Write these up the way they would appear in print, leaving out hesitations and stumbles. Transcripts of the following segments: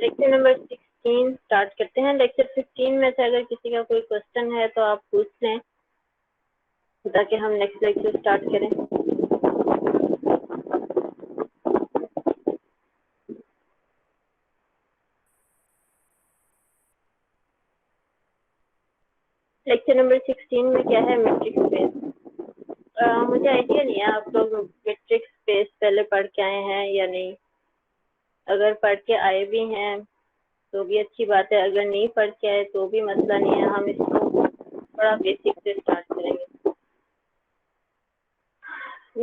Lecture number 16 start करते हैं। Lecture 15 में से अगर किसी का कोई क्वेश्चन है तो आप पूछ लें ताकि हम नेक्स्ट लेक्चर स्टार्ट करें। लेक्चर नंबर 16 में क्या है, मैट्रिक्स स्पेस। मुझे आइडिया नहीं है आप लोग मैट्रिक्स स्पेस पहले पढ़ के आए हैं या नहीं। अगर पढ़ के आए भी हैं तो भी अच्छी बात है, अगर नहीं पढ़ के आए तो भी मसला नहीं है, हम इसको थोड़ा बेसिक से स्टार्ट करेंगे।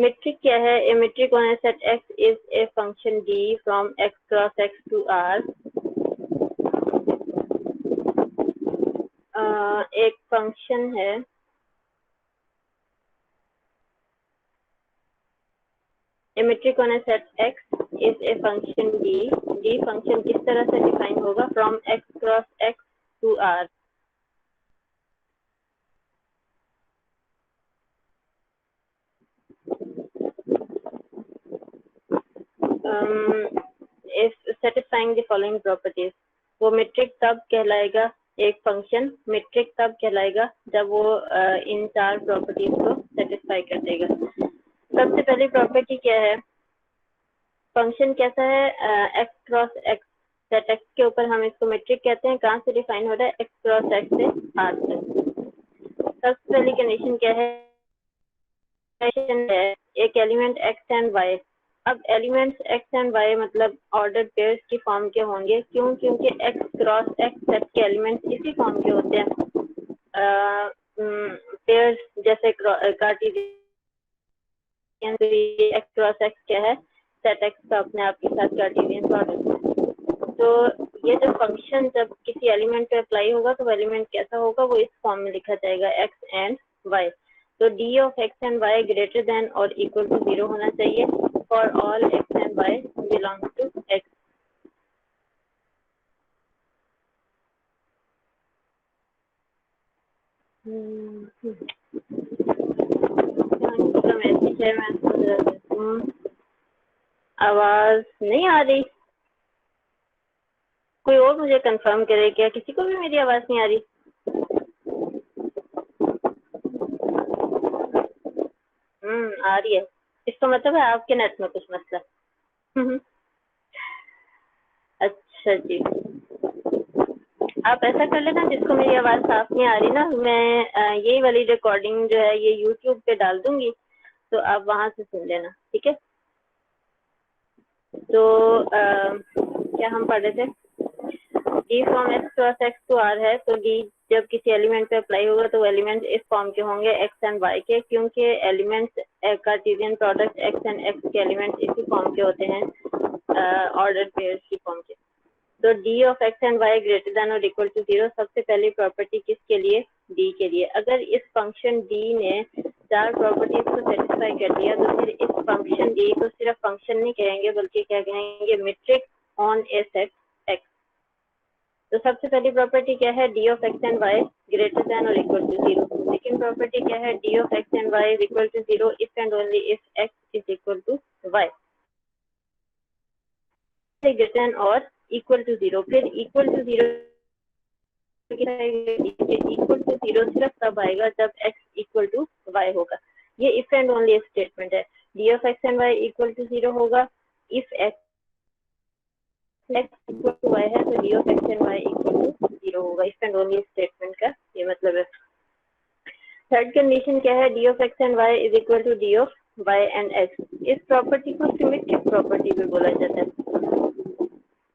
मेट्रिक क्या है? A metric on a set x is a function d from x cross x to r। एक फंक्शन है a metric on a set x is a function d। d function किस तरह से define होगा? From x cross x to r। If satisfying the following properties. वो metric तब कहलाएगा, एक फंक्शन मेट्रिक तब कहलाएगा जब वो इन चार प्रॉपर्टीज को सेटिस्फाई कर देगा। सबसे पहली प्रॉपर्टी क्या है? फंक्शन कैसा है? x cross x। Set x के ऊपर हम इसको मेट्रिक कहते हैं। कहाँ से डिफाइन हो रहा है? x क्रॉस x से r तक। सबसे पहली कंडीशन क्या है? एक एलिमेंट x एंड y। अब एलिमेंट्स x एंड y मतलब ऑर्डर पेयर्स की फॉर्म के होंगे। क्यों? क्योंकि x क्रॉस x सेट के एलिमेंट्स इसी फॉर्म के होते हैं। पेयर्स जैसे कार्टेशियन x क्रॉस x क्या है? सेट x का अपने आप के साथ कार्टेशियन प्रोडक्ट। तो ये जो फंक्शन जब किसी एलिमेंट पे अप्लाई होगा तो वो एलिमेंट कैसा होगा? वो इस फॉर्म में लिखा जाएगा x एंड y। तो d of x and y greater than or equal to 0 होना चाहिए for all x and y belongs to x। Message है, मैं आवाज नहीं आ रही। कोई और मुझे कंफर्म करे क्या? किसी को भी मेरी आवाज नहीं आ रही? आ रही है। इसका मतलब है आपके नेट में कुछ मसला। अच्छा जी, आप ऐसा कर लेना, जिसको मेरी आवाज साफ नहीं आ रही ना, मैं यही वाली रिकॉर्डिंग जो है ये यूट्यूब पे डाल दूंगी, तो आप वहां से सुन लेना, ठीक है? तो क्या हम पढ़ रहे थे? D from X cross X to R है, तो डी जब किसी एलिमेंट पे अप्लाई होगा तो वो एलिमेंट इस फॉर्म के होंगे एक्स एंड वाई के, क्योंकि elements Cartesian product X and x के एलिमेंट्स इसी फॉर्म के होते हैं, ऑर्डर पेयर्स की फॉर्म के। तो D of x and Y greater than और इक्वल टू 0 सबसे पहली प्रॉपर्टी किसके लिए? डी के लिए। अगर इस फंक्शन डी ने चार प्रॉपर्टीज को सेटिस्फाई कर दिया तो फिर इस फंक्शन डी को सिर्फ फंक्शन नहीं कहेंगे बल्कि क्या कहेंगे? Matrix on a set X. तो सबसे पहली प्रॉपर्टी क्या है? D of x and Y greater than और इक्वल टू 0। सेकेंड प्रॉपर्टी क्या है? D of x and Y equal to 0 if and only if X is equal to Y greater than और equal to 0। फिर equal to 0 equal to 0 सिर्फ तब आएगा जब x equal to y होगा। ये इफ एंड ओनली स्टेटमेंट है। D of x and Y equal to 0 होगा if x equal to y है, तो D of x and Y equal to 0 होगा। इफ एंड ओनली स्टेटमेंट का ये मतलब है। थर्ड कंडीशन क्या है? D of x and Y is equal to D of Y and X. इस प्रॉपर्टी को सिमेट्रिक प्रॉपर्टी भी बोला जाता है।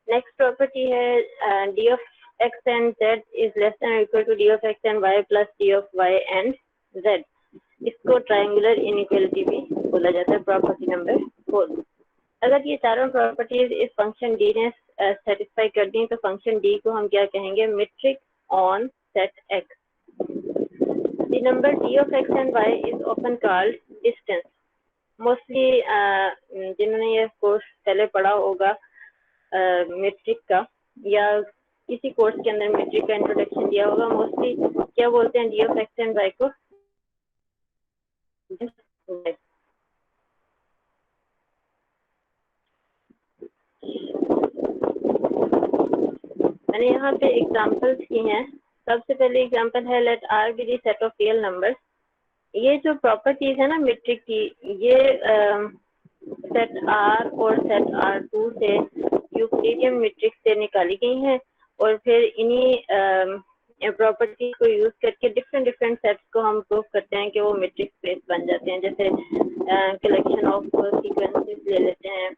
नेक्स्ट प्रॉपर्टी है D of x and z is less than or equal to d of x and y plus d of y and z। इसको triangular inequality भी बोला जाता है। Property number 4। अगर ये चारों प्रॉपर्टीज इस फंक्शन d ने सेटिस्फाई कर दी तो फंक्शन d को हम क्या कहेंगे? Matrix on set x। The number d of x and y is often called distance। Mostly जिन्होंने ये कोर्स पहले पढ़ा होगा मैट्रिक का या किसी कोर्स के अंदर मैट्रिक का इंट्रोडक्शन दिया होगा, मोस्टली क्या बोलते हैं? D of x and Y को मैंने यहाँ पे एग्जांपल्स की हैं। सबसे पहले एग्जांपल है let R be the set of real numbers. ये जो प्रॉपर्टीज है ना मेट्रिक की, ये सेट आर और सेट आर टू से यूक्लिडियन मेट्रिक से निकाली गई हैं और फिर इन्हीं प्रॉपर्टी को यूज करके डिफरेंट डिफरेंट सेट्स को हम प्रूव करते हैं कि वो मेट्रिक स्पेस बन जाते हैं। जैसे कलेक्शन ऑफ सीक्वेंसेस ले लेते हैं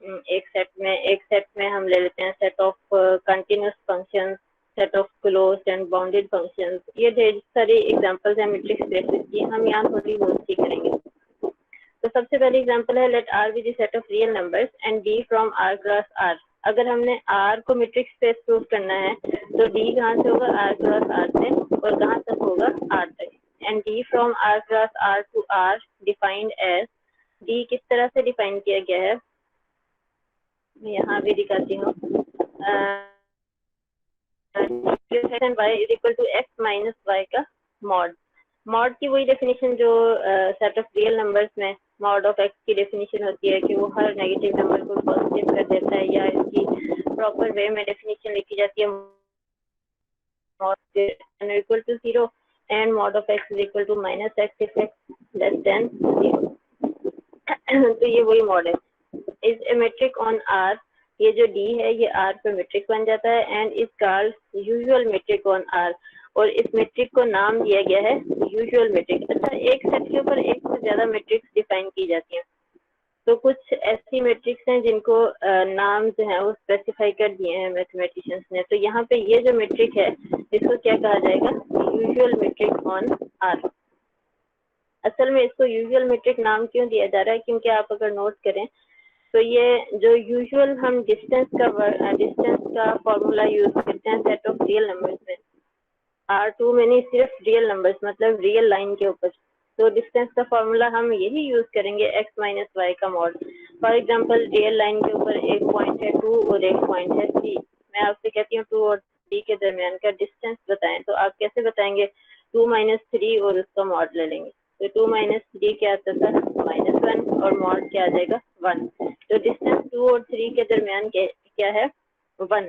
एक सेट में हम ले लेते हैं set of continuous functions, set of closed end bounded functions. ये ढेर सारी एग्जांपल्स हैं मेट्रिक स्पेसेस की, हम यहाँ थोड़ी बहुत सी करेंगे। तो सबसे पहली एग्जांपल है let R be the set of real numbers and D from R cross R. अगर हमने आर को मेट्रिक स्पेस प्रूव करना है तो डी कहाँ से होगा, आर क्रॉस आर से, और कहाँ तक होगा, आर तक। एंड D from R cross R to R defined as, D किस तरह से डिफाइन किया गया है मैं यहाँ भी दिखाती हूँ। y is equal to X minus Y का मॉड। मॉड की वही डेफिनेशन जो सेट ऑफ रियल नंबर्स में मॉड ऑफ एक्स की डेफिनेशन होती है कि वो हर नेगेटिव नंबर को पॉजिटिव कर देता है, या इसकी प्रॉपर वे में डेफिनेशन लिखी जाती है mod equal to 0 and mod of X is equal to minus X if X less than 0। तो ये वही मॉड है। Is a metric on R, ये जो डी है ये आर पर मेट्रिक बन जाता है and is called usual metric on R, और इस मेट्रिक को नाम दिया गया है यूजुअल मेट्रिक। अच्छा, एक सेट के ऊपर एक से ज्यादा मेट्रिक्स डिफाइन की जाती हैं, तो कुछ ऐसी मेट्रिक्स हैं जिनको नाम जो है वो स्पेसिफाई कर दिए हैं मैथमेटिशियंस ने। तो यहाँ पे ये जो मेट्रिक है इसको क्या कहा जाएगा, यूजुअल मेट्रिक ऑन आर। असल में इसको यूजुअल मेट्रिक नाम क्यों दिया जा रहा है, क्योंकि आप अगर नोट करें तो ये जो यूजुअल हम डिस्टेंस का फॉर्मूला यूज करते हैं सेट ऑफ रियल नंबर्स में, R2 में नहीं, सिर्फ रियल नंबर्स मतलब रियल लाइन के ऊपर। तो डिस्टेंस का फॉर्मूला हम यही यूज करेंगे x माइनस वाई का mod. For example real line के ऊपर एक पॉइंट है 2 और एक पॉइंट है 3। मैं आपसे कहती हूँ 2 और 3 के दरमियान का डिस्टेंस बताएं, तो आप कैसे बताएंगे, 2 माइनस 3 और उसका मॉड ले लेंगे। तो 2 माइनस 3 क्या आता था, -1, और मॉड क्या आ जाएगा, 1। तो डिस्टेंस 2 और 3 के दरमियान क्या है, 1।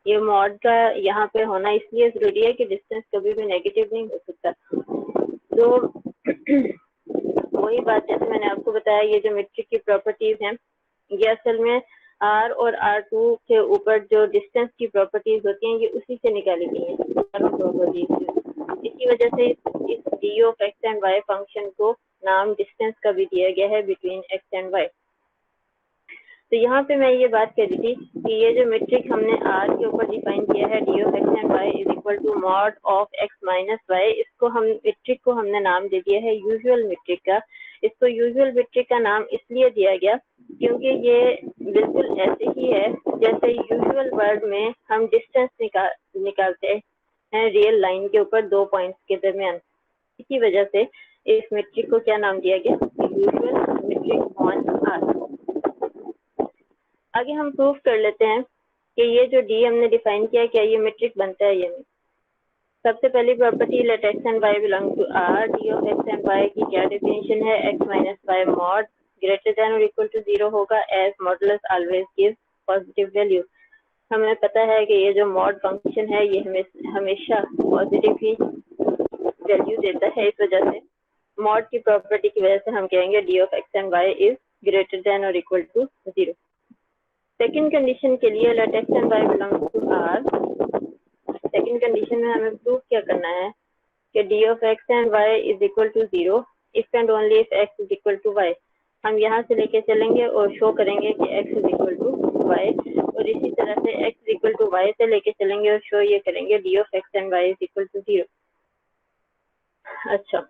ये मॉड का यहाँ पे होना इसलिए जरूरी है कि डिस्टेंस कभी भी नेगेटिव नहीं हो सकता। तो वही बात जैसे मैंने आपको बताया, ये जो मेट्रिक की प्रॉपर्टीज हैं ये असल में R और R2 के ऊपर जो डिस्टेंस की प्रॉपर्टीज होती हैं ये उसी से निकाली गई हैं। इसी वजह से इस D of x and Y function को नाम डिस्टेंस का भी दिया गया है बिटवीन एक्स एंड वाई। तो यहाँ पे मैं ये बात कर रही थी कि ये जो मेट्रिक हमने R के ऊपर डिफाइन किया है D of x and Y is equal to mod of X minus Y, इसको हम मेट्रिक को हमने नाम दे दिया है यूजुअल मेट्रिक का। इसको यूजुअल मेट्रिक का नाम इसलिए दिया गया क्योंकि ये बिल्कुल ऐसे ही है जैसे यूजुअल वर्ड में हम डिस्टेंस निकालते हैं रियल लाइन के ऊपर दो पॉइंट्स के दरमियान। इसी वजह से इस मेट्रिक को क्या नाम दिया गया, यूजुअल मेट्रिक ऑन आर। आगे हम प्रूफ कर लेते हैं कि ये जो डी हमने डिफाइन किया क्या ये मेट्रिक बनता है या नहीं। सबसे पहली property let x and Y belong to R, D of x and Y की क्या डेफिनेशन है, X minus Y mod greater than और इक्वल टू 0 होगा as modulus always gives positive value. हमें पता है कि ये जो मॉड फंक्शन है ये हमेशा पॉजिटिव ही वैल्यू देता है। इस वजह से मॉड की प्रॉपर्टी की वजह से हम कहेंगे D of x and Y is greater than और इक्वल टू 0। सेकेंड कंडीशन के लिए let x and Y belong to R, second condition में हमें प्रूव क्या करना है कि D of x and Y is equal to 0 if and only if X is equal to Y. हम यहाँ से लेके चलेंगे और शो करेंगे कि x is equal to Y, और इसी तरह से X is equal to Y से लेके चलेंगे और शो ये करेंगे D of x and Y is equal to 0। अच्छा,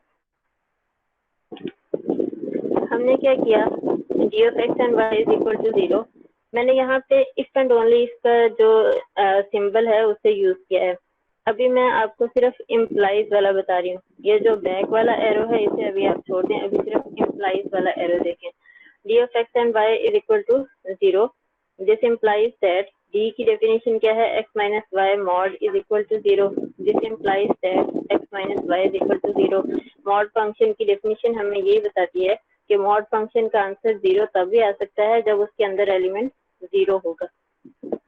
हमने क्या किया, D of x and Y is equal to 0, मैंने यहाँ पे इफ एंड ओनली इसका जो सिंबल है उसे यूज किया है। अभी मैं आपको सिर्फ इम्प्लाइज वाला बता रही हूँ। ये जो बैक वाला एरो है इसे अभी आप छोड़ दें, अभी सिर्फ इम्प्लाइज वाला एरो देखें। D of x and Y is equal to 0, this implies that D की डेफिनेशन क्या है, X minus Y mod is equal to 0, this implies that X minus Y is equal to 0। Mod function की definition हमें यही बताती है कि mod function का आंसर 0 तब भी आ सकता है जब उसके अंदर एलिमेंट 0 होगा।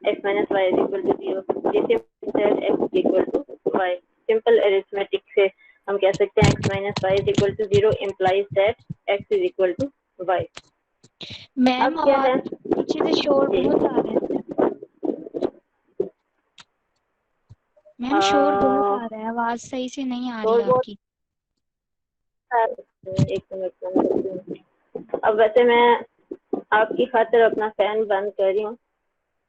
x minus y is equal to 0. This implies that x is equal to y. Simple arithmetic से हम कह सकते हैं x minus y is equal to 0 implies that x is equal to y. Ma'am अब क्या है, पीछे से शोर बहुत आ रहा है मैम, शोर बहुत आ रहा है, आवाज सही से नहीं आ रही आपकी। एक मिनट। अब वैसे मैं आपकी खातिर अपना फैन बंद कर रही हूँ,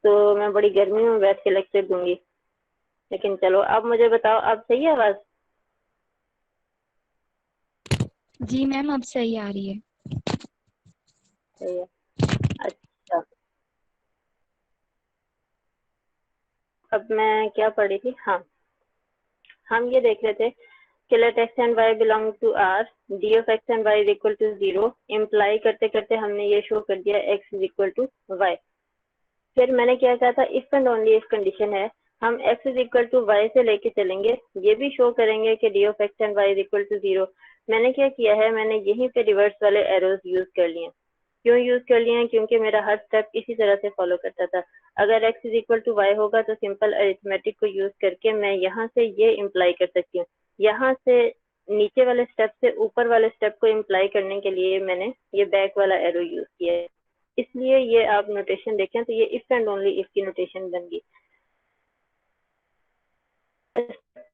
तो मैं बड़ी गर्मी में बैठ के लेक्चर दूंगी, लेकिन चलो अब मुझे बताओ, अब सही है आवाज? जी मैम अब सही आ रही है। सही है, अच्छा। अब मैं क्या पढ़ रही थी, हाँ, हम ये देख रहे थे कि let x and y belong to R, d of x and y is equal to 0 imply करते करते हमने ये शो कर दिया x is equal to y। फिर मैंने क्या कहा था, if and only if condition है, हम x is equal to y से लेके चलेंगे, ये भी शो करेंगे कि d of x and y is equal to 0। मैंने क्या किया है, मैंने यहीं पे रिवर्स वाले एरोज यूज कर लिए। क्यों यूज कर लिए हैं? क्योंकि मेरा हर स्टेप इसी तरह से फॉलो करता था। अगर x is equal to y होगा तो सिंपल अरिथमेटिक को यूज करके मैं यहाँ से ये इम्प्लाई कर सकती हूँ। यहाँ से नीचे वाले स्टेप से ऊपर वाले स्टेप को इम्प्लाई करने के लिए मैंने ये बैक वाला एरो यूज किया है, इसलिए ये आप नोटेशन देखें तो ये इफ एंड ओनली इफ की नोटेशन बन गई।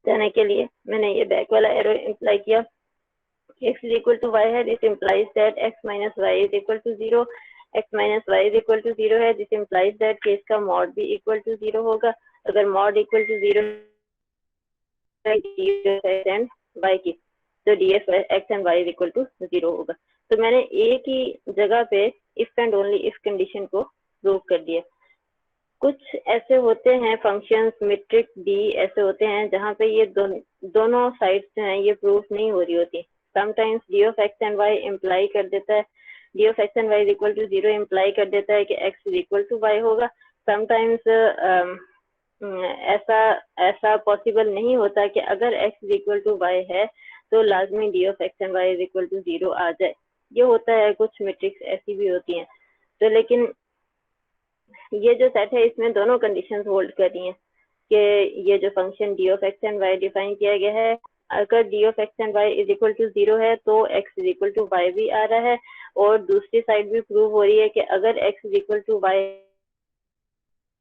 जाने के लिए मैंने ये बैक वाला एरो इम्प्लाई किया, x is equal to y है, this implies that x minus y is equal to 0। x minus y is equal to 0 है, this implies that कि इसका mod भी equal to 0 होगा। अगर mod equal to 0 है x and y की, तो df x and y is equal to 0 होगा। तो मैंने एक ही जगह पे if and only if condition को प्रूव कर दिया। कुछ ऐसे होते हैं फंक्शंस, मेट्रिक डी ऐसे होते हैं जहाँ पे ये दोनों साइड्स जो हैं ये प्रूफ नहीं हो रही होती। Sometimes d of x and y imply कर देता है, D of x and Y is equal to 0 imply कर देता है कि x is equal to y होगा। समटाइम्स ऐसा पॉसिबल नहीं होता कि अगर x is equal to y है तो लाजमी d of x and Y is equal to 0 आ जाए। ये होता है, कुछ मेट्रिक्स ऐसी भी होती हैं। तो लेकिन ये जो सेट है इसमें दोनों कंडीशंस होल्ड कर रही हैं कि ये जो function d of x and y define किया गया है, अगर d of x and Y is equal to 0 है तो x is equal to y भी आ रहा है, और दूसरी साइड भी प्रूव हो रही है कि अगर x is equal to y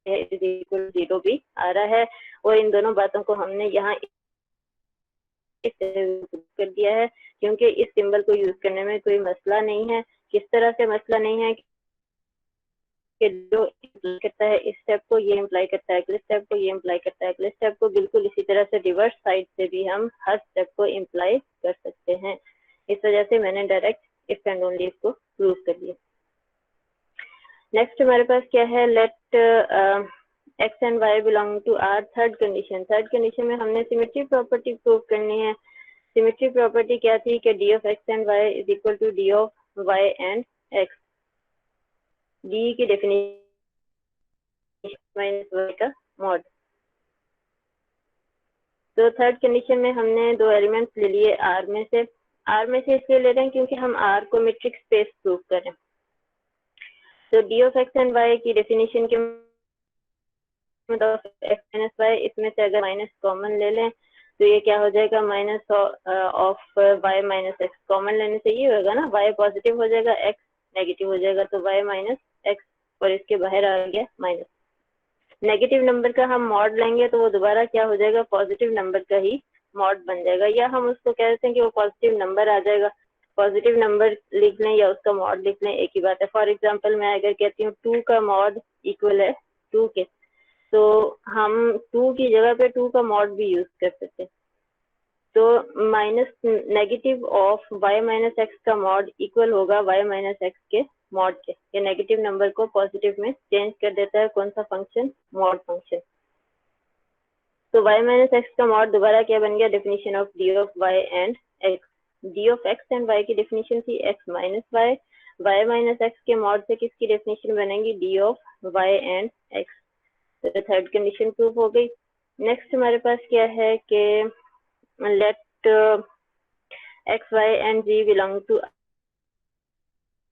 is equal to 0 भी आ रहा है। और इन दोनों बातों को हमने यहाँ कर दिया है, क्योंकि इस सिंबल को यूज करने में कोई मसला नहीं है। किस तरह से मसला नहीं है कि जो इम्प्लाई करता है इस स्टेप को ये इम्प्लाई करता है अगले स्टेप को, ये इम्प्लाई करता है अगले स्टेप को, बिल्कुल इसी तरह से रिवर्स साइड से भी हम हर स्टेप को इम्प्लाई कर सकते हैं। इस वजह से मैंने डायरेक्ट इफ एंड ओनली इसको प्रूव कर दिया। नेक्स्ट हमारे पास क्या है, let x and Y belong to R. Third condition में हमने सिमेट्री प्रॉपर्टी प्रूव करनी है। सिमेट्री प्रॉपर्टी क्या थी कि D of x and Y is equal to D of Y and x. D की डेफिनेशन माइनस वाई का mod. तो थर्ड कंडीशन में हमने दो एलिमेंट्स ले लिए आर में से इसलिए ले रहे हैं क्योंकि हम आर को मेट्रिक स्पेस प्रूव कर रहे हैं। तो D of x and Y की डेफिनेशन के एक्स माइनस वाई, इसमें से अगर माइनस कॉमन ले लें तो ये क्या हो जाएगा, minus of y minus x. Common लेने से ये होगा ना, वाई पॉजिटिव हो जाएगा, एक्स नेगेटिव हो जाएगा, तो वाई माइनस एक्स, और इसके बाहर आ गया माइनस। नेगेटिव नंबर का हम मॉड लेंगे तो वो दोबारा क्या हो जाएगा, पॉजिटिव नंबर का ही मॉड बन जाएगा, या हम उसको कहते हैं कि वो पॉजिटिव नंबर आ जाएगा। पॉजिटिव नंबर लिख लें या उसका मॉड लिख लें, एक ही बात है। फॉर एग्जांपल मैं अगर कहती हूँ 2 का मॉड इक्वल है 2 के, तो हम 2 की जगह पे 2 का मॉड भी यूज कर सकते हैं। तो minus negative of y minus x का मॉड इक्वल होगा वाई माइनस एक्स के मॉड के। ये नेगेटिव नंबर को पॉजिटिव में चेंज कर देता है, कौन सा फंक्शन, मॉड फंक्शन। तो वाई माइनस एक्स का मॉड दोबारा क्या बन गया, definition of d of Y and x. D of x and Y की डेफिनेशन थी x minus y, y minus x के मॉड से किसकी डेफिनेशन बनेगी, d of Y and x. तो थर्ड कंडीशन प्रूव हो गई। नेक्स्ट हमारे पास क्या है कि let x y and z belong to,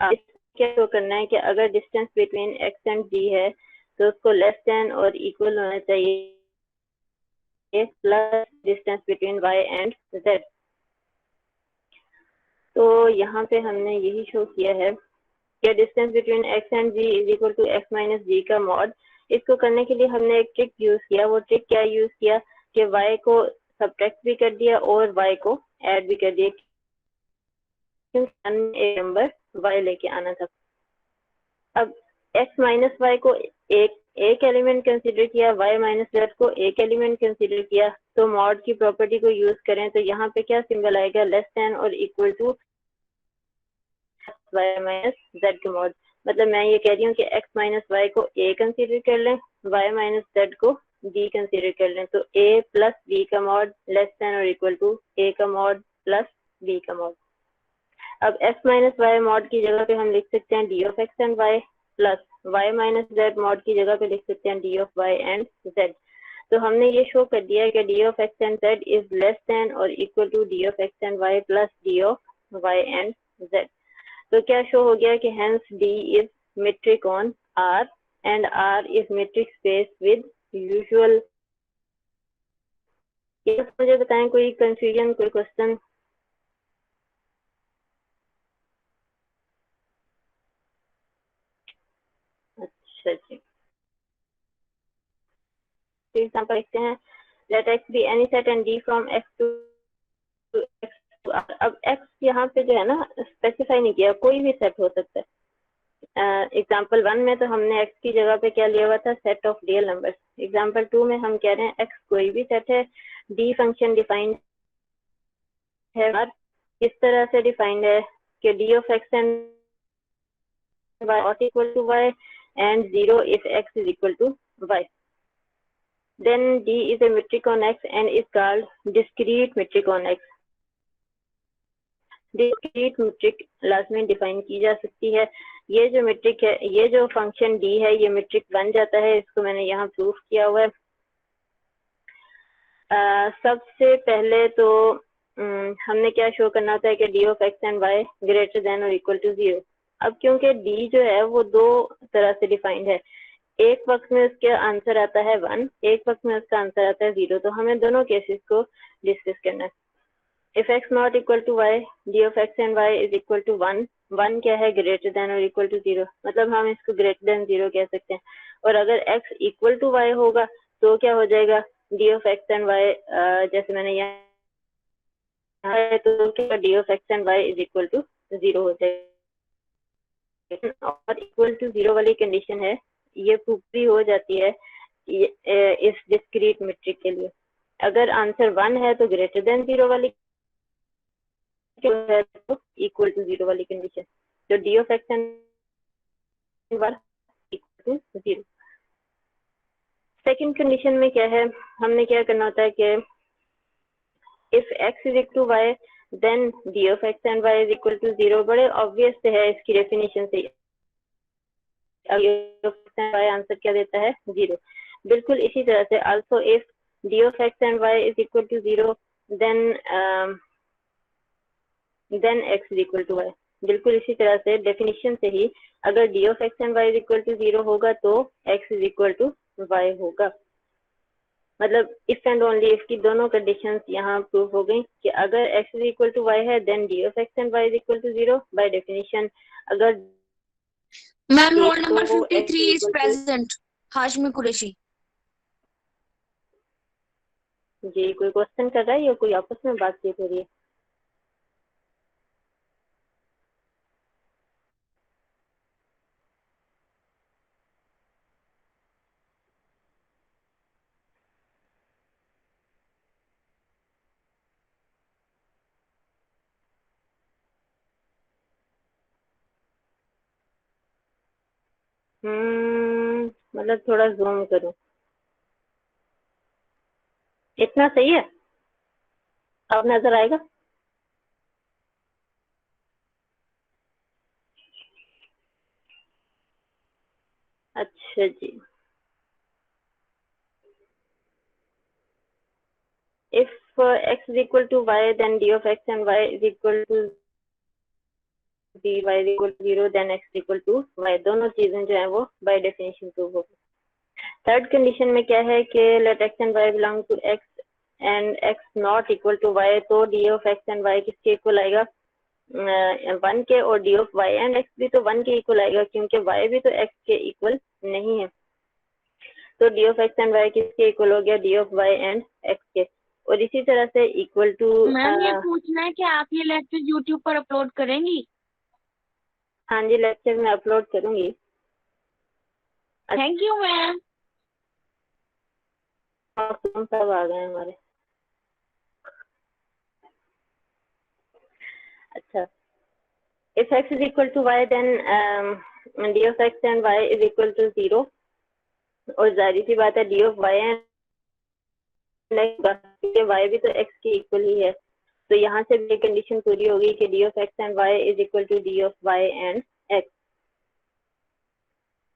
क्या शो करना है कि अगर distance between x and z है तो उसको लेस देन और इक्वल होना चाहिए plus distance between y and z। तो यहाँ पे हमने यही शो किया है कि distance between x and g is equal to x minus g का मॉड। इसको करने के लिए हमने एक ट्रिक यूज किया। वो ट्रिक क्या यूज किया कि y को सब्ट्रैक्ट भी कर दिया और y को ऐड भी कर दिया, क्योंकि एक नंबर y लेके आना था। अब x माइनस y को एक एलिमेंट कंसीडर किया, y माइनस z को एक एलिमेंट कंसीडर किया। तो मॉड की प्रॉपर्टी को यूज करें तो यहाँ पे क्या सिंबल आएगा, लेस देन और equal to y minus z का मॉड। मतलब मैं ये कह रही हूँ कि x माइनस y को a कंसीडर कर लें, y माइनस z को b कंसीडर कर लें। तो a प्लस b का मॉड लेस देन और इक्वल टू a का मॉड प्लस b का मॉड। अब x माइनस y मॉड की जगह पे हम लिख सकते हैं d of x and y plus y minus z mod की जगह पे लिख सकते हैं d of y and z। तो हमने ये शो कर दिया है कि d of x and z is less than और equal to d of x and y plus d of y and z। तो क्या शो हो गया कि hence D is metric on R and R is metric space with usual. मुझे बताएं कोई confusion, कोई क्वेश्चन? अच्छा जी, एग्जांपल लिखते हैं। Let x be any set and D from x to x to R। अब x यहाँ पे जो है ना स्पेसिफाई नहीं किया, कोई भी सेट हो सकता है। एग्जाम्पल 1 में तो हमने x की जगह पे क्या लिया हुआ था, set of real numbers. Example 2 में हम कह रहे हैं x कोई भी सेट है, D फंक्शन डिफाइंड है। इस तरह से डिफाइंड है कि d of x and y not equal to y and 0 if x is equal to y. Then D is a metric on x and is called discrete metric on x. Discrete metric लाजमी define की जा सकती है। ये जो metric है, ये जो फंक्शन d है, ये मेट्रिक बन जाता है। इसको मैंने यहाँ प्रूफ किया हुआ है। सबसे पहले तो हमने क्या शो करना होता है कि d of x and y greater than और इक्वल टू 0। अब क्योंकि d जो है वो दो तरह से डिफाइंड है, एक वक्त में उसका आंसर आता है 1, एक वक्त में उसका आंसर आता है 0। तो हमें दोनों केसेस को डिस्कस करना है। If x not equal to y, d of x and y is equal to 1, 1 क्या है, ग्रेटर देन और इक्वल टू 0। मतलब हम इसको ग्रेटर देन 0 कह सकते हैं। और अगर x इक्वल टू y होगा तो क्या हो जाएगा, d of x and y, जैसे मैंने यहाँ है तो क्या d of x and y is equal to 0 हो जाएगा। और इक्वल टू 0 वाली कंडीशन है, ये पूरी हो जाती है इस डिस्क्रीट मेट्रिक के लिए। अगर आंसर 1 है तो ग्रेटर देन 0 वाली इक्वल टू 0 वाली कंडीशन। तो d of x and y equal to 0। Second condition में क्या है, हमने क्या करना होता है कि if x is equal to y then d of x and y is equal to 0। बड़े ऑब्वियस से है इसकी डेफिनेशन से। y आंसर क्या देता है, 0। बिल्कुल इसी तरह से also if d of x and y is equal to 0 then x is equal to y। बिल्कुल इसी तरह से डेफिनेशन से ही अगर d of x and y is equal to 0 होगा तो x is equal to y होगा। मतलब इफ एंड ओनली इफ की दोनों कंडीशंस यहाँ प्रूव हो गई कि अगर x is equal to y है then d of x and y is equal to 0 by definition. अगर ma'am roll number 53 is present, Hashmi Qureshi. जी, कोई क्वेश्चन कर रहा है या कोई आपस में बातचीत हो रही है? मतलब थोड़ा जूम करूं, इतना सही है? अब नजर आएगा? अच्छा जी। if x is equal to y then d of x and y is equal to dy is equal to 0 then x is equal to y। दोनों चीजें जो है वो बाय डेफिनेशन प्रूव होगी। थर्ड कंडीशन में क्या है कि let x and Y belong to X and X not equal to Y, तो D of x and Y किसके इक्वल आएगा, 1 के, और D of Y and X भी तो 1 के इक्वल आएगा क्योंकि वाई भी तो एक्स के इक्वल नहीं है। तो D of x and Y किसके इक्वल हो गया, d of Y and x के। और इसी तरह से इक्वल टू, मैम ये पूछना है कि आप ये लेक्चर यूट्यूब पर अपलोड करेंगी? हाँ जी लेक्चर में अपलोड करूंगी। Thank you ma'am. सब आ गए हमारे। अच्छा, if x is equal to y then d of x and y is equal to 0, और जाहिर सी बात है d of y and x, y भी तो x के इक्वल ही है, तो यहाँ से भी कंडीशन पूरी होगी कि d of x and y is equal to d of y and x।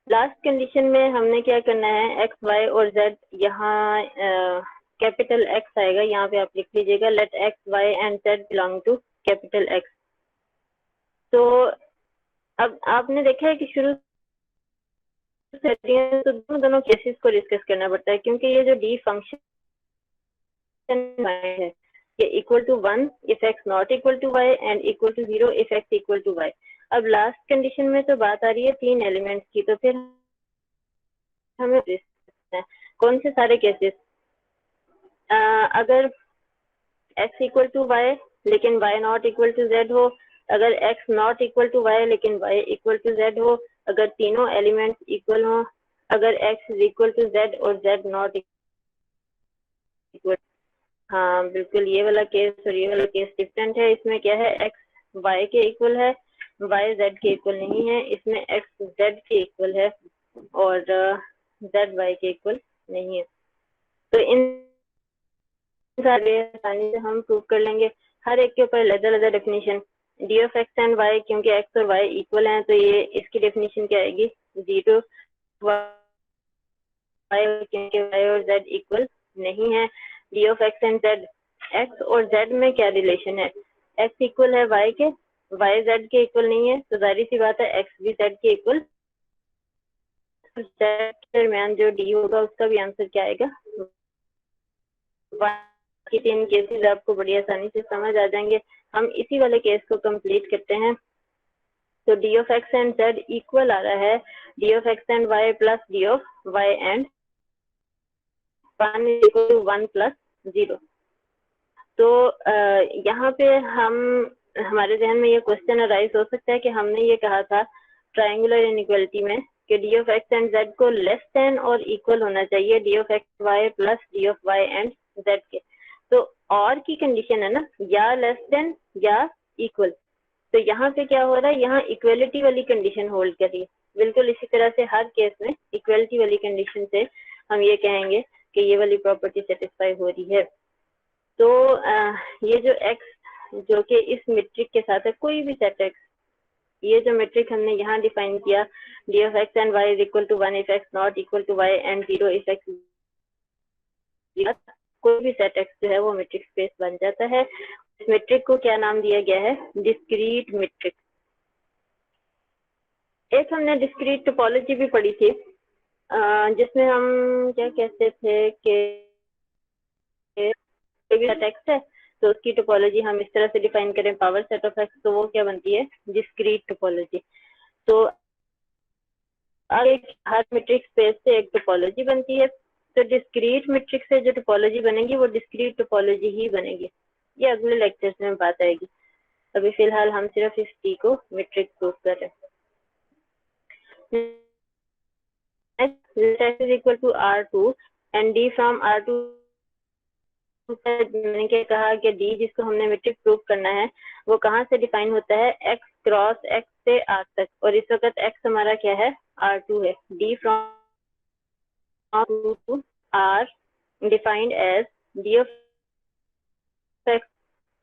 Last condition में हमने क्या करना है, x, y और z, यहाँ कैपिटल x आएगा, यहाँ पे आप लिख लीजिएगा let x, y and z belong to capital x। तो अब आपने देखा है कि शुरू से तो दोनों केसेस को डिस्कस करना पड़ता है, क्योंकि ये जो डी फंक्शन है ये equal to 1 if x not equal to y and equal to 0 if x equal to y. अब लास्ट कंडीशन में तो बात आ रही है 3 एलिमेंट्स की, तो फिर हमें कौन से सारे केसेस, अगर x इक्वल टू वाई लेकिन y not equal to z हो, अगर x not equal to y लेकिन y इक्वल टू z हो, अगर तीनों एलिमेंट्स इक्वल हो, अगर x is equal to z और z नॉट इक्वल। हाँ बिल्कुल, ये वाला केस और ये वाला केस डिफरेंट है। इसमें क्या है, x y के इक्वल है, y z के इक्वल नहीं है। इसमें x z के इक्वल है और z y के इक्वल नहीं है। तो इन सारे आसानी से हम प्रूव कर लेंगे, हर एक के ऊपर अलग अलग definition. D of x and y, क्योंकि एक्स और वाई इक्वल हैं, तो ये इसकी डेफिनेशन क्या आएगी, 0 वाई, क्योंकि वाई और जेड इक्वल नहीं है। D of x and Z, x और जेड में क्या रिलेशन है, एक्स इक्वल है वाई के, वाई जेड के इक्वल नहीं है, तो जाहिर सी बात है एक्स भी जेड के इक्वल। जेड के दरमियान जो डी होगा उसका भी आंसर क्या आएगा, कि 3 केसेस आपको बड़ी आसानी से समझ आ जाएंगे। हम इसी वाले केस को कंप्लीट करते हैं। तो D of x and Z equal आ रहा है D of x and Y plus D of Y and 1 equal to 1 plus 0। तो यहाँ पे हमारे जहन में ये क्वेश्चन अराइज हो सकता है कि हमने ये कहा था ट्रायंगुलर इनइक्वालिटी में कि D of x and z को लेस देन और इक्वल होना चाहिए d of x y plus D of Y and z के। तो और की कंडीशन है ना, या लेस देन या इक्वल। तो यहाँ पे क्या हो रहा है, यहाँ इक्वलिटी वाली कंडीशन होल्ड कर रही है। बिल्कुल इसी तरह से हर केस में इक्वलिटी वाली कंडीशन से हम ये कहेंगे कि ये वाली प्रॉपर्टी सेटिस्फाई हो रही है। तो ये जो x जो कि इस मेट्रिक के साथ है, कोई भी सेट x, ये जो मेट्रिक हमने यहाँ डिफाइन किया, D of x and Y is equal to 1 if x not equal to y and 0 if x, कोई भी सेट x जो है वो मेट्रिक स्पेस बन जाता है। इस मेट्रिक को क्या नाम दिया गया है, डिस्क्रीट मेट्रिक। एक हमने डिस्क्रीट टोपोलॉजी भी पढ़ी थी, जिसमें हम क्या कहते थे कि सेट एक्स है तो उसकी टोपोलॉजी हम इस तरह से डिफाइन करें, पावर सेट ऑफ एक्स, तो वो क्या बनती है, डिस्क्रीट टोपोलॉजी। तो हर मेट्रिक स्पेस से एक टोपोलॉजी बनती है, तो डिस्क्रीट मेट्रिक से जो टोपोलॉजी बनेगी वो डिस्क्रीट टोपोलॉजी ही बनेगी। ये अगले लेक्चर्स में बात आएगी, अभी फिलहाल हम सिर्फ इस टी को मेट्रिक प्रूव कर रहे हैं। x is equal to R2 and D from R2, मैंने क्या कहा कि डी जिसको हमने मेट्रिक प्रूव करना है वो कहाँ से डिफाइन होता है, x क्रॉस x से r तक, और इस वक्त x हमारा क्या है, R2 है। d from R2 to R defined as d of x।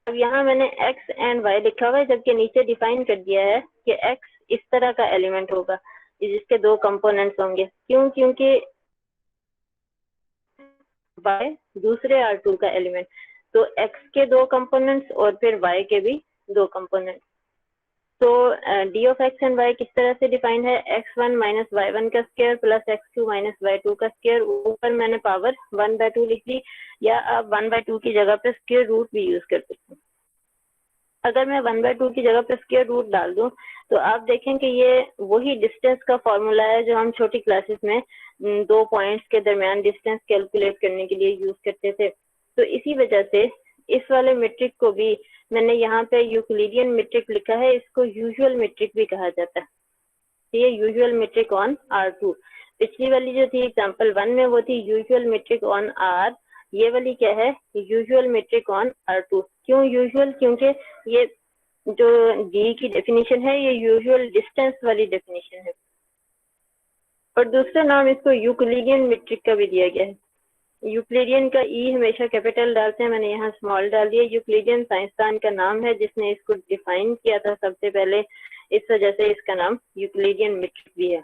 अब यहाँ मैंने x एंड y लिखा हुआ है, जबकि नीचे डिफाइन कर दिया है कि x इस तरह का एलिमेंट होगा जिसके 2 कंपोनेंट्स होंगे। क्यों, क्योंकि y दूसरे R2 का एलिमेंट, तो x के 2 कंपोनेंट्स और फिर y के भी 2 कंपोनेंट्स। तो D of x and y किस तरह से डिफाइंड है, x1 माइनस y1 का square plus x2 minus y2 का स्क्वायर, ऊपर मैंने पावर 1/2 लिख ली, या आप 1/2 की जगह पे स्क्वायर रूट भी यूज कर सकते हैं। अगर मैं 1/2 की जगह पे स्क्वायर रूट डाल दूं तो आप देखें कि ये वही डिस्टेंस का फॉर्मूला है जो हम छोटी क्लासेस में 2 पॉइंट्स के दरमियान डिस्टेंस कैलकुलेट करने के लिए यूज करते थे। तो इसी वजह से इस वाले मेट्रिक को भी मैंने यहाँ पे यूक्लिडियन मेट्रिक लिखा है, इसको यूजुअल मेट्रिक भी कहा जाता है। ये यूजुअल मेट्रिक ऑन R2। पिछली वाली जो थी एग्जांपल 1 में वो थी यूजुअल मेट्रिक ऑन R, ये वाली क्या है, यूजुअल मेट्रिक ऑन R2। क्यों यूजुअल, क्योंकि ये जो D की डेफिनेशन है ये यूजुअल डिस्टेंस वाली डेफिनेशन है, और दूसरा नाम इसको यूक्लिडियन मेट्रिक का भी दिया गया है। यूक्लिडियन का ई हमेशा कैपिटल डालते हैं, मैंने यहाँ स्मॉल डाल दिया। यूक्लिडियन साइंसदान का नाम है जिसने इसको डिफाइन किया था सबसे पहले, इस वजह से इसका नाम यूक्लिडियन मेट्रिक भी है।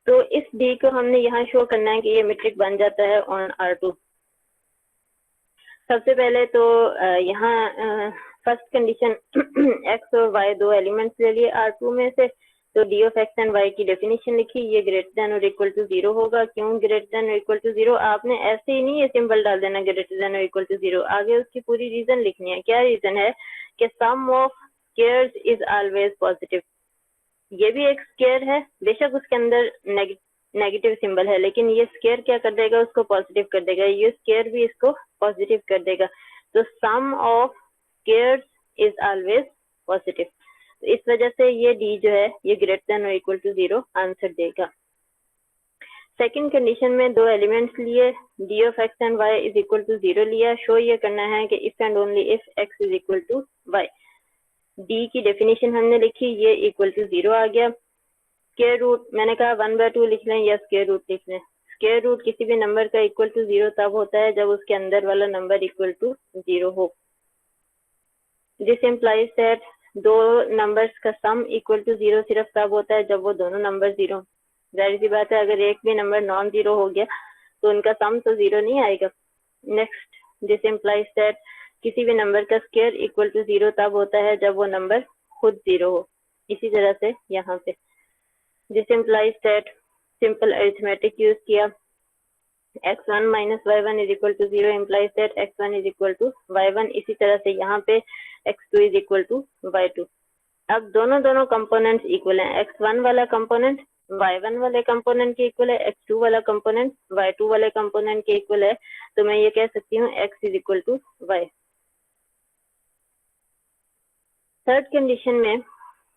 तो इस डी को हमने यहाँ शो करना है कि ये मेट्रिक बन जाता है ऑन R2। सबसे पहले तो यहाँ फर्स्ट कंडीशन x और y दो एलिमेंट्स ले लिए R2 में से, तो D of x and Y की डेफिनेशन लिखी, ये ग्रेटर देन और इक्वल टू 0 होगा। क्यों ग्रेटर देन और इक्वल टू 0, आपने ऐसे ही नहीं ये सिंबल डाल देना ग्रेटर देन और इक्वल टू 0, आगे उसकी पूरी रीजन लिखनी है। क्या रीजन है कि sum of squares is always positive. ये भी एक स्क्वायर है, बेशक उसके अंदर नेगेटिव सिंबल है, लेकिन ये स्क्वायर क्या कर देगा, उसको पॉजिटिव कर देगा, ये स्क्वायर भी इसको पॉजिटिव कर देगा। तो sum of squares is always positive, इस वजह से ये डी जो है ये ग्रेटर देन और इक्वल टू 0 आंसर देगा। सेकंड कंडीशन में दो एलिमेंट्स लिए, D of x and Y is equal to 0 लिया। शो ये करना है कि if and only if X is equal to Y. D की डेफिनेशन हमने लिखी, ये इक्वल टू 0 आ गया। स्क्वायर रूट मैंने कहा 1/2 लिख लें या स्क्वायर रूट लिख लें। स्क्वायर रूट किसी भी नंबर का इक्वल टू 0 तब होता है जब उसके अंदर वाला नंबर इक्वल टू 0 हो। दिस इम्प्लाइज दैट दो नंबर्स का सम इक्वल टू 0 सिर्फ तब होता है जब वो दोनों नंबर 0। जाहिर सी बात है, अगर एक भी नंबर नॉन 0 हो गया तो उनका सम तो 0 नहीं आएगा। नेक्स्ट, दिस इम्प्लाइज दैट किसी भी नंबर का स्क्वायर इक्वल टू 0 तब होता है जब वो नंबर खुद 0 हो। इसी तरह से यहाँ पे this implies that simple arithmetic use किया, x1 minus y1 is equal to 0 implies that x1 is equal to y1। इसी तरह से यहाँ पे x2 is equal to y2। अब दोनों कंपोनेंट्स इक्वल हैं, x1 वाला कंपोनेंट y1 वाले कंपोनेंट के इक्वल है, x2 वाला कंपोनेंट y2 वाले कंपोनेंट के इक्वल है। तो मैं ये कह सकती हूँ x is equal to y। Third condition में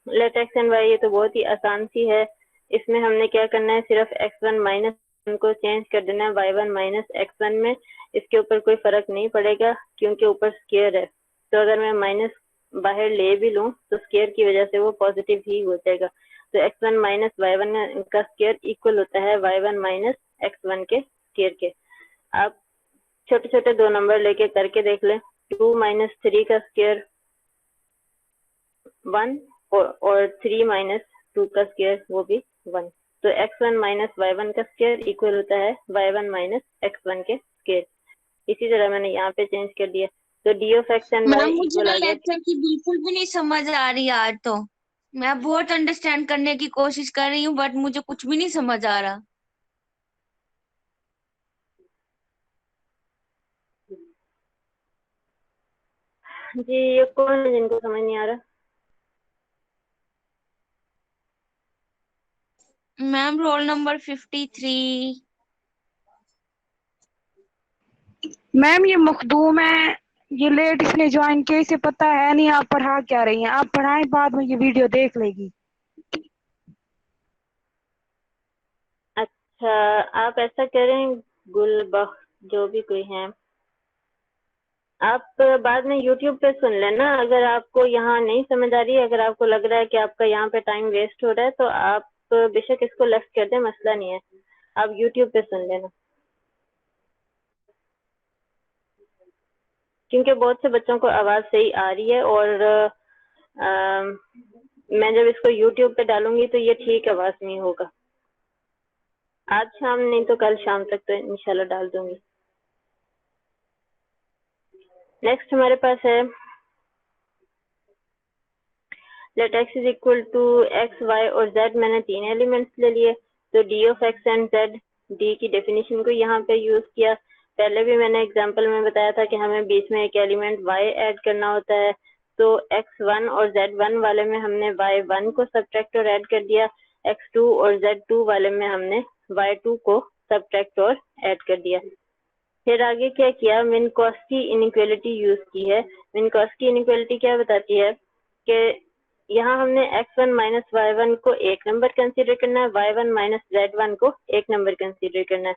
लेट x एंड y, ये तो बहुत ही आसान सी है। इसमें हमने क्या करना है, सिर्फ x1 माइनस को चेंज कर देना है y1 माइनस x1 में। इसके ऊपर कोई फर्क नहीं पड़ेगा क्योंकि ऊपर स्क्वायर है, तो अगर मैं माइनस बाहर ले भी लूं तो स्क्वायर की वजह से वो पॉजिटिव ही हो जाएगा। तो x1 माइनस y1 का स्क्वायर इक्वल होता है y1 माइनस x1 के स्क्वायर के। आप छोटे छोटे दो नंबर लेके करके देख लें, 2 माइनस 3 का स्क्वायर 1 और 3 माइनस 2 का स्क्वायर वो भी 1। तो x1 माइनस y1 का स्क्वायर इक्वल होता है y1 माइनस x1 के स्क्वायर। इसी तरह मैंने यहाँ पे चेंज कर दिया, तो D of x and y मुझे इक्वल ना आ गया। लेक्चर की बिल्कुल भी नहीं समझ आ रही यार। तो मैं बहुत अंडरस्टैंड करने की कोशिश कर रही हूँ बट मुझे कुछ भी नहीं समझ आ रहा। जी, ये कौन है जिनको समझ नहीं आ रहा? Ma'am roll number 53। मैम ये मखदूम है, ये लेट इसने ज्वाइन किया, इसे पता है नहीं आप पढ़ा क्या रही हैं। आप पढ़ाएं, बाद में ये वीडियो देख लेगी। अच्छा, आप ऐसा करें गुलबख, जो भी कोई है, आप बाद में YouTube पे सुन लेना। अगर आपको यहाँ नहीं समझ आ रही है, अगर आपको लग रहा है कि आपका यहाँ पे टाइम वेस्ट हो रहा है, तो आप बेशक इसको लेफ्ट कर दें, मसला नहीं है, आप YouTube पे सुन लेना। क्योंकि बहुत से बच्चों को आवाज सही आ रही है और मैं जब इसको YouTube पे डालूंगी तो ये ठीक आवाज नहीं होगा। आज शाम नहीं तो कल शाम तक तो इंशाल्लाह डाल दूंगी। नेक्स्ट हमारे पास है let x is equal to x, y और z, मैंने 3 एलिमेंट्स ले लिए, तो d of x and z, d की डेफिनेशन को यहाँ पे यूज किया। पहले भी मैंने एग्जांपल में बताया था कि हमें बीच में एक एलिमेंट y ऐड करना होता है, तो x1 और z1 वाले में हमने y1 को सब्ट्रैक्ट और ऐड कर दिया, x2 और z2 वाले में हमने y2 को सब्ट्रैक्ट और ऐड कर दिया। फिर आगे क्या किया, मिनकॉस्की इनइक्वालिटी यूज की है। मिनकॉस्की इनइक्वालिटी क्या बताती है कि यहाँ हमने x1 माइनस y1 को एक नंबर कंसीडर करना है, y1 माइनस z1 को एक नंबर कंसीडर करना है।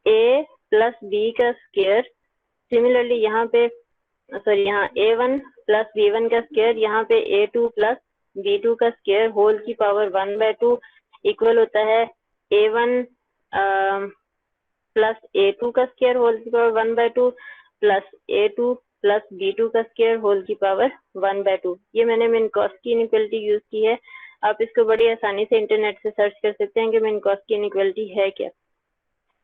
a प्लस b का स्क्वायर, सिमिलरली यहाँ पे यहाँ a1 प्लस b1 का स्क्वायर, यहाँ पे a2 प्लस b2 का स्क्वायर होल की पावर 1/2 इक्वल होता है a1 प्लस a2 का स्क्वायर होल की power 1/2 plus a2 plus b2 का स्क्वायर होल की पावर 1/2। ये मैंने मिनकॉस्की इनइक्वालिटी यूज की है। आप इसको बड़ी आसानी से इंटरनेट से सर्च कर सकते हैं कि मिनकॉस्की इनइक्वालिटी है क्या।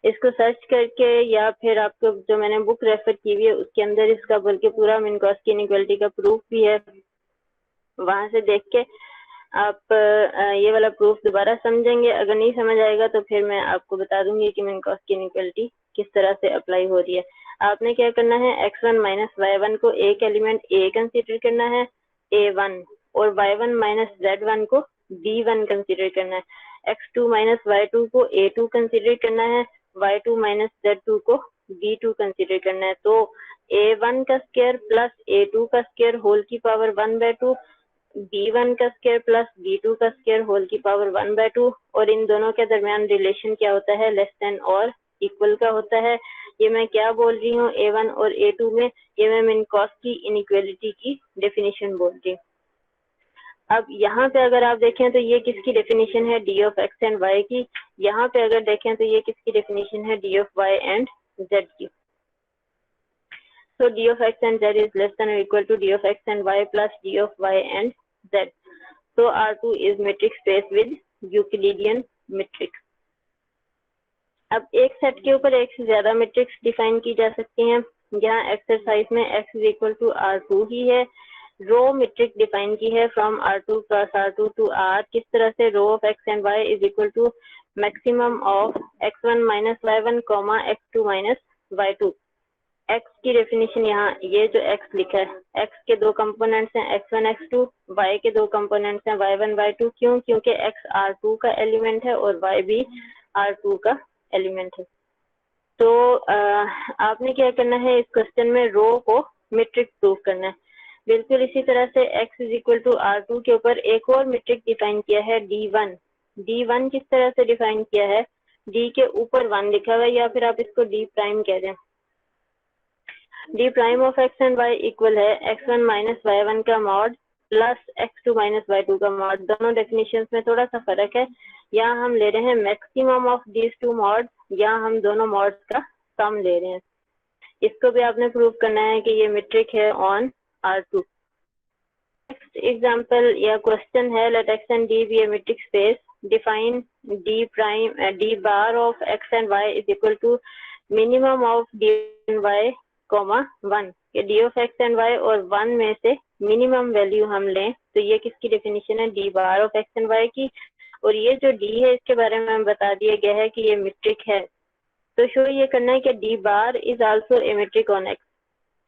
इसको सर्च करके या फिर आपको जो मैंने बुक रेफर की हुई है उसके अंदर इसका बल्कि पूरा मिनकॉस्की इनइक्वालिटी का प्रूफ भी है, वहां से देख के आप ये वाला प्रूफ दोबारा समझेंगे। अगर नहीं समझ आएगा तो फिर मैं आपको बता दूंगी कि मिनकॉस्की इनइक्वालिटी किस तरह से अप्लाई हो रही है। आपने क्या करना है, x1 माइनस y1 को एक एलिमेंट a कंसीडर करना है a1, और y1 माइनस z1 को b1 कंसीडर करना है। x2 माइनस y2 को a2 कंसीडर करना है, y2 माइनस z2 को b2 कंसीडर करना है। तो a1 का स्क्वायर प्लस a2 का स्क्वायर होल की पावर 1/2, b1 का स्क्वायर प्लस b2 का स्क्वायर होल की पावर 1/2, और इन दोनों के दरमियान रिलेशन क्या होता है, लेस देन और इक्वल का होता है। ये मैं क्या बोल रही हूँ a1 और a2 में, ये मैं मिनकॉस्की इनइक्वालिटी की डेफिनेशन बोल रही हूँ। अब यहाँ पे अगर आप देखें तो ये किसकी डेफिनेशन है, d of x and y की। यहाँ पे अगर देखें तो ये किसकी डेफिनेशन है, d of y and z की। So d of x and z is less than or equal to d of x and y plus d of y and z. So R2 is metric space with Euclidean metric. अब एक set के ऊपर एक से ज्यादा matrix define की जा सकती हैं। यहाँ एक्सरसाइज में x is equal to R2 ही है। रो मैट्रिक डिफाइन की है from R2 plus R2 to R। किस तरह से, rho of x and y is equal to maximum of x1 minus y1 comma x2 minus y2। x की definition यहाँ, ये जो x लिखा है, x के दो कंपोनेंट्स हैं x1 x2, y के दो कंपोनेंट्स हैं y1 y2। क्यों? क्योंकि x R2 का एलिमेंट है और y भी R2 का एलिमेंट है। तो आपने क्या करना है, इस क्वेश्चन में रो को मैट्रिक प्रूफ करना है। बिल्कुल इसी तरह से x is equal to R2 के ऊपर एक और मैट्रिक डिफाइन किया है D1। D1 किस तरह से डिफाइन किया है, D के ऊपर 1 लिखा हुआ है, या फिर आप इसको D प्राइम कह दें। d prime of x and y equal है x1 माइनस y1 का mod plus x2 minus y2 का मॉड। दोनों डेफिनेशंस में थोड़ा सा फर्क है, यहाँ हम ले रहे हैं maximum of these two mod, यहाँ हम दोनों मॉड्स का सम ले रहे हैं। इसको भी आपने प्रूव करना है कि ये मैट्रिक है ऑन R2। नेक्स्ट एग्जांपल या क्वेश्चन है, let x and d be a metric space, define d prime d bar of x and y is equal to minimum of d and y comma 1 के d of x and y और 1 में से minimum value हम लें, तो ये किसकी definition है, d bar of x and y की। और ये जो d है इसके बारे में हमें बता दिया गया है कि ये मैट्रिक है। तो शो ये करना है कि d bar is also a metric on x।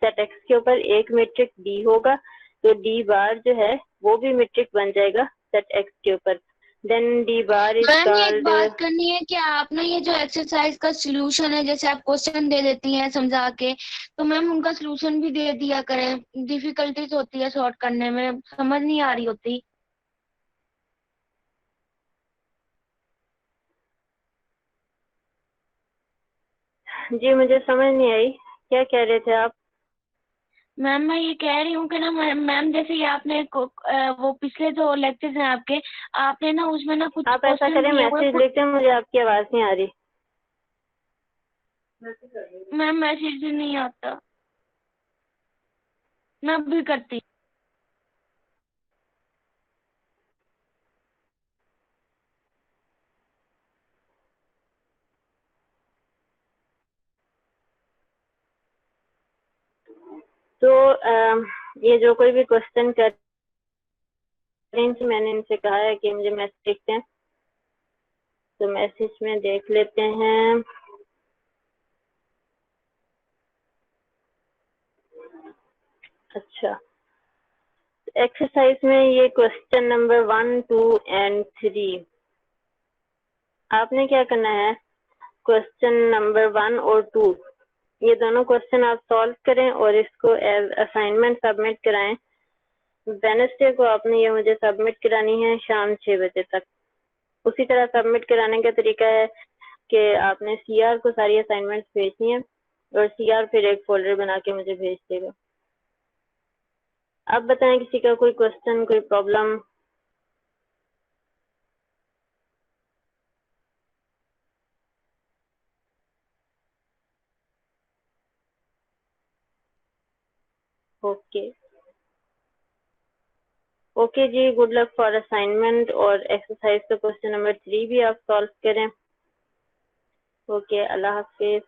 Set x के ऊपर एक मैट्रिक d होगा, तो d बार जो है वो भी मैट्रिक बन जाएगा सेट x के ऊपर। Then d bar is ma'am ये एक कॉल्ड, बात करनी है कि आप ना ये जो एक्सरसाइज का सलूशन है, जैसे आप क्वेश्चन दे देती हैं समझा के, तो मैम उनका सलूशन भी दे दिया करें। डिफिकल्टीज होती है सॉर्ट करने में, समझ नहीं आ रही होती। जी मुझे समझ नहीं आई, क्या कह रहे थे आप। मैम मैं ये कह रही हूँ कि ना मैम जैसे ये आपने वो पिछले जो लेक्चर्स हैं आपके, आपने ना उसमें ना कुछ आप ऐसा करें, मैसेज लिखते हैं, मुझे आपकी आवाज नहीं आ रही। मैम मैसेज नहीं आता, मैं भी करती। तो ये जो कोई भी क्वेश्चन कर मैंने इनसे कहा है कि मुझे मैसेज लिखते हैं, तो मैसेज में देख लेते हैं। अच्छा, एक्सरसाइज में ये क्वेश्चन नंबर 1, 2 एंड 3, आपने क्या करना है, क्वेश्चन नंबर 1 और 2 ये दोनों क्वेश्चन आप सॉल्व करें और इसको एज असाइनमेंट सबमिट कराएं। वेडनेसडे को आपने ये मुझे सबमिट करानी है शाम 6 बजे तक। उसी तरह सबमिट कराने का तरीका है कि आपने सीआर को सारी असाइनमेंट्स भेजनी है और सीआर फिर एक फोल्डर बना के मुझे भेज देगा। आप बताएं किसी का कोई क्वेश्चन, कोई प्रॉब्लम? ओके ओके जी, गुड लक फॉर असाइनमेंट। और एक्सरसाइज का क्वेश्चन नंबर 3 भी आप सॉल्व करें। ओके, अल्लाह हाफिज।